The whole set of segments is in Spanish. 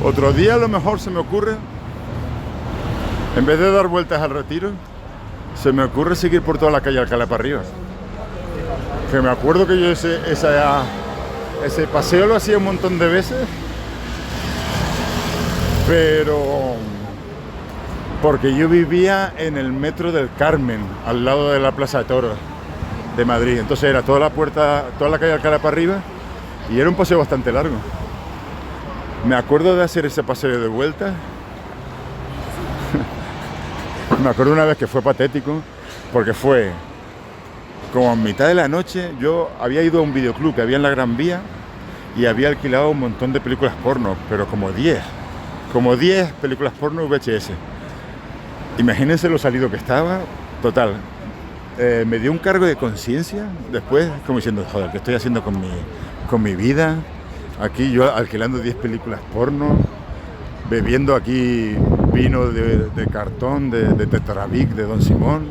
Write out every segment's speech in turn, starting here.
Otro día a lo mejor se me ocurre, en vez de dar vueltas al Retiro, se me ocurre seguir por toda la calle Alcalá para arriba. Que me acuerdo que yo ese paseo lo hacía un montón de veces, pero porque yo vivía en el metro del Carmen, al lado de la Plaza de Toros de Madrid. Entonces era toda la calle Alcalá para arriba, y era un paseo bastante largo. Me acuerdo de hacer ese paseo de vuelta. Me acuerdo una vez que fue patético, porque fue como en mitad de la noche. Yo había ido a un videoclub que había en la Gran Vía y había alquilado un montón de películas porno, pero como 10 películas porno VHS. Imagínense lo salido que estaba. Total, me dio un cargo de conciencia después, como diciendo, joder, ¿qué estoy haciendo con mi vida? Aquí yo alquilando 10 películas porno, bebiendo aquí vino de cartón, de Tetrabric, de Don Simón.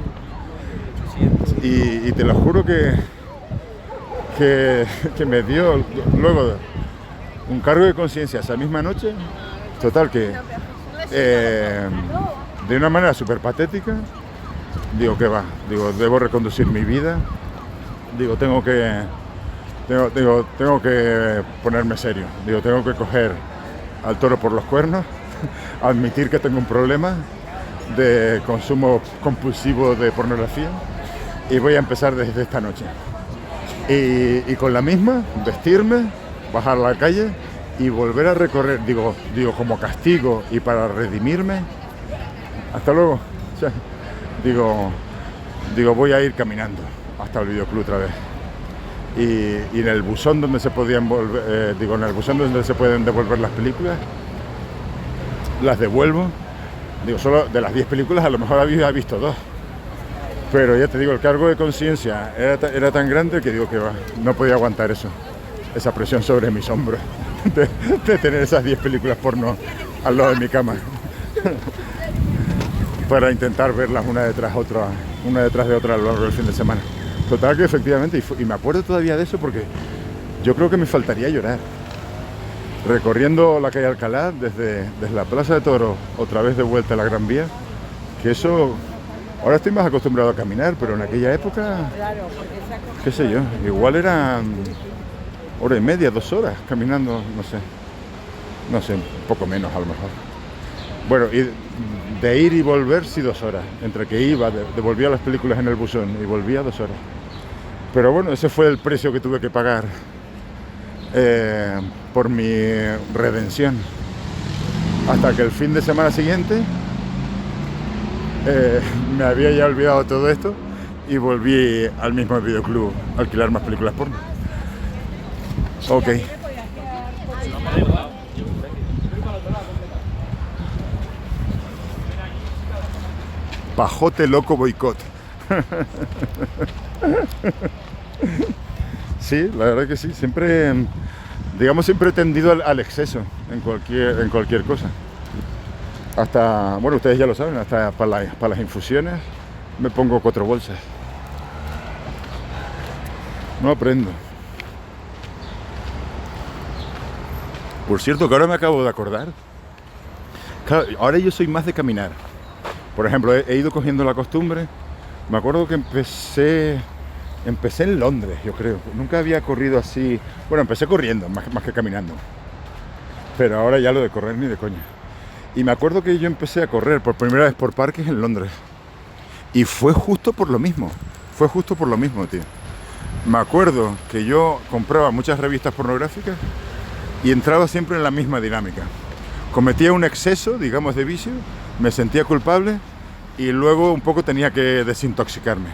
Y te lo juro que me dio luego un cargo de conciencia esa misma noche. Total, que de una manera súper patética, digo, ¿qué va? Digo, debo reconducir mi vida. Digo, tengo que ponerme serio. Digo, tengo que coger al toro por los cuernos, admitir que tengo un problema de consumo compulsivo de pornografía, y voy a empezar desde esta noche. Y con la misma, vestirme, bajar a la calle y volver a recorrer, digo, como castigo y para redimirme. Hasta luego. O sea, digo, voy a ir caminando hasta el videoclub otra vez. Y en el buzón donde se podían en el buzón donde se pueden devolver las películas, las devuelvo. Digo, solo de las 10 películas a lo mejor había visto 2. Pero ya te digo, el cargo de conciencia era tan grande que digo que no podía aguantar esa presión sobre mis hombros de tener esas 10 películas porno al lado de mi cama para intentar verlas una detrás de otra a lo largo del fin de semana. Total, que efectivamente, y me acuerdo todavía de eso porque yo creo que me faltaría llorar. Recorriendo la calle Alcalá desde la Plaza de Toros, otra vez de vuelta a la Gran Vía, que eso, ahora estoy más acostumbrado a caminar, pero en aquella época, qué sé yo, igual eran hora y media, 2 horas caminando, no sé, un poco menos a lo mejor. Bueno, y de ir y volver sí 2 horas, entre que iba, devolvía las películas en el buzón y volvía 2 horas. Pero bueno, ese fue el precio que tuve que pagar por mi redención. Hasta que el fin de semana siguiente me había ya olvidado todo esto y volví al mismo videoclub a alquilar más películas porno. Ok. Pajote loco boicot. Sí, la verdad que sí, siempre he tendido al exceso en cualquier cosa. Hasta, bueno, ustedes ya lo saben, hasta para las infusiones me pongo 4 bolsas. No aprendo. Por cierto, que ahora me acabo de acordar. Claro, ahora yo soy más de caminar. Por ejemplo, he ido cogiendo la costumbre. Me acuerdo que empecé en Londres, yo creo. Nunca había corrido así. Bueno, empecé corriendo, más que caminando. Pero ahora ya lo de correr ni de coña. Y me acuerdo que yo empecé a correr por primera vez por parques en Londres. Y fue justo por lo mismo. Tío. Me acuerdo que yo compraba muchas revistas pornográficas y entraba siempre en la misma dinámica. Cometía un exceso, digamos, de vicio, me sentía culpable y luego un poco tenía que desintoxicarme.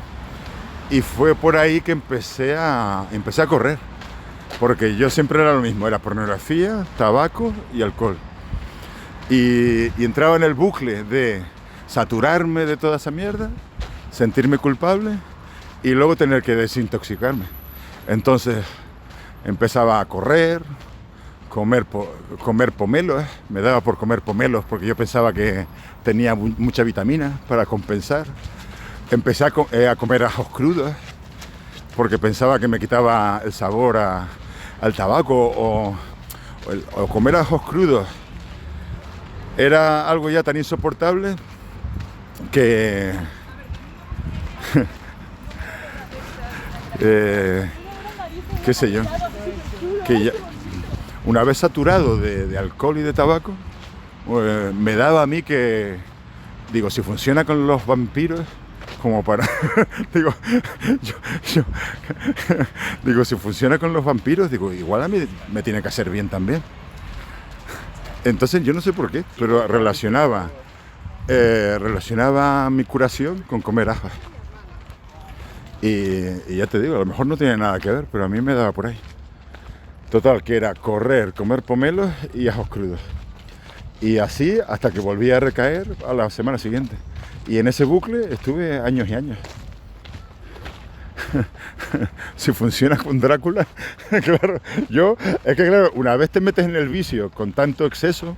Y fue por ahí que empecé a correr. Porque yo siempre era lo mismo, era pornografía, tabaco y alcohol. Y entraba en el bucle de saturarme de toda esa mierda, sentirme culpable y luego tener que desintoxicarme. Entonces empezaba a correr, comer pomelos, me daba por comer pomelos porque yo pensaba que tenía mucha vitamina para compensar. Empecé a comer ajos crudos porque pensaba que me quitaba el sabor al tabaco, o comer ajos crudos Era algo ya tan insoportable que... qué sé yo, que ya, una vez saturado de alcohol y de tabaco, me daba a mí que, digo, si funciona con los vampiros, como para, digo, yo, yo- digo, si funciona con los vampiros, digo, igual a mí me tiene que hacer bien también. Entonces yo no sé por qué, pero relacionaba mi curación con comer ajo. Y ya te digo, a lo mejor no tiene nada que ver, pero a mí me daba por ahí. Total, que era correr, comer pomelos y ajos crudos. Y así hasta que volví a recaer a la semana siguiente. Y en ese bucle estuve años y años. Si funciona con Drácula, claro, es que claro, una vez te metes en el vicio con tanto exceso,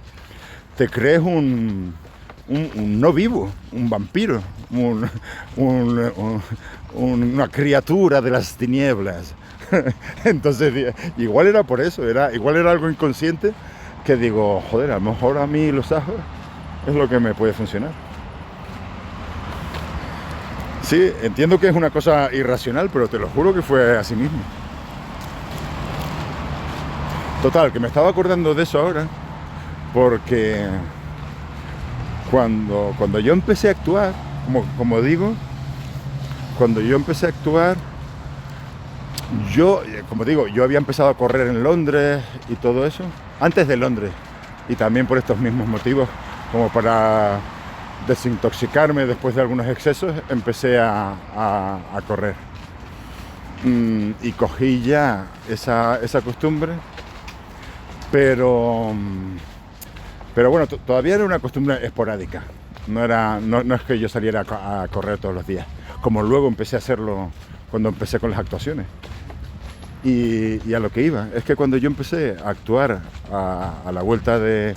te crees un no vivo, un vampiro, una criatura de las tinieblas. Entonces, igual era por eso, igual era algo inconsciente que digo, joder, a lo mejor a mí los ajos es lo que me puede funcionar. Sí, entiendo que es una cosa irracional, pero te lo juro que fue así mismo. Total, que me estaba acordando de eso ahora, porque cuando yo empecé a actuar, como digo, cuando yo empecé a actuar, como digo, yo había empezado a correr en Londres y todo eso, antes de Londres, y también por estos mismos motivos, como para desintoxicarme después de algunos excesos, empecé a correr. Y cogí ya esa costumbre, pero, pero bueno, todavía era una costumbre esporádica. No es que yo saliera a correr todos los días, como luego empecé a hacerlo cuando empecé con las actuaciones. Y a lo que iba, es que cuando yo empecé a actuar a la vuelta de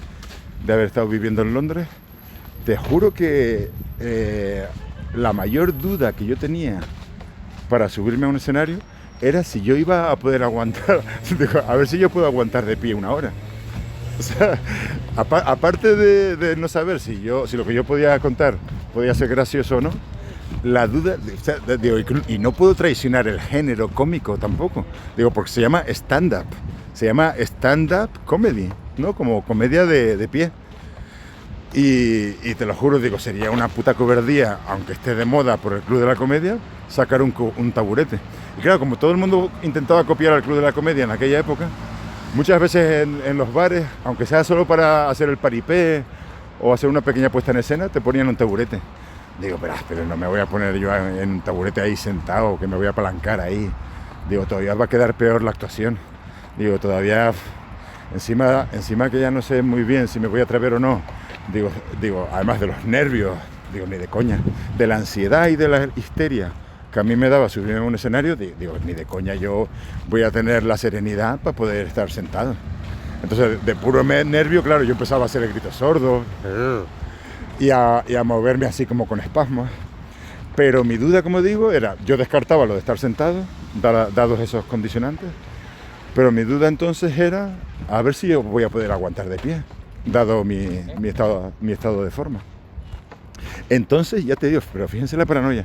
haber estado viviendo en Londres, te juro que la mayor duda que yo tenía para subirme a un escenario era si yo iba a poder aguantar, a ver si yo puedo aguantar de pie una hora. O sea, aparte de no saber si lo que yo podía contar podía ser gracioso o no, la duda, o sea, digo, y no puedo traicionar el género cómico tampoco, digo, porque se llama stand-up comedy, ¿no? Como comedia de pie. Y te lo juro, digo, sería una puta cobardía, aunque esté de moda por el Club de la Comedia, sacar un taburete. Y claro, como todo el mundo intentaba copiar al Club de la Comedia en aquella época, muchas veces en los bares, aunque sea solo para hacer el paripé o hacer una pequeña puesta en escena, te ponían un taburete. Digo, pero no me voy a poner yo en un taburete ahí sentado, que me voy a apalancar ahí. Digo, todavía va a quedar peor la actuación. Digo, todavía, encima que ya no sé muy bien si me voy a atrever o no. Digo, además de los nervios, digo, ni de coña, de la ansiedad y de la histeria que a mí me daba subirme a un escenario, digo, ni de coña yo voy a tener la serenidad para poder estar sentado. Entonces, de puro nervio, claro, yo empezaba a hacer el grito sordo y a moverme así como con espasmos. Pero mi duda, como digo, era, yo descartaba lo de estar sentado, dados esos condicionantes, pero mi duda entonces era a ver si yo voy a poder aguantar de pie, dado mi estado de forma. Entonces, ya te digo, pero fíjense la paranoia.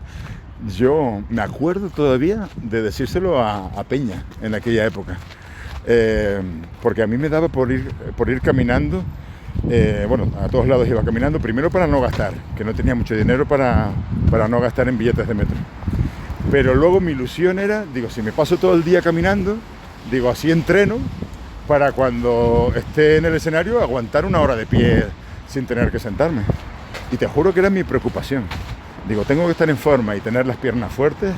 Yo me acuerdo todavía de decírselo a Peña en aquella época, porque a mí me daba por ir caminando, bueno, a todos lados iba caminando, primero para no gastar, que no tenía mucho dinero para no gastar en billetes de metro. Pero luego mi ilusión era, digo, si me paso todo el día caminando, digo, así entreno para cuando esté en el escenario aguantar una hora de pie sin tener que sentarme. Y te juro que era mi preocupación. Digo, tengo que estar en forma y tener las piernas fuertes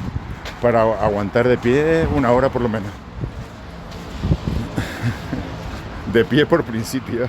para aguantar de pie una hora por lo menos. De pie por principio.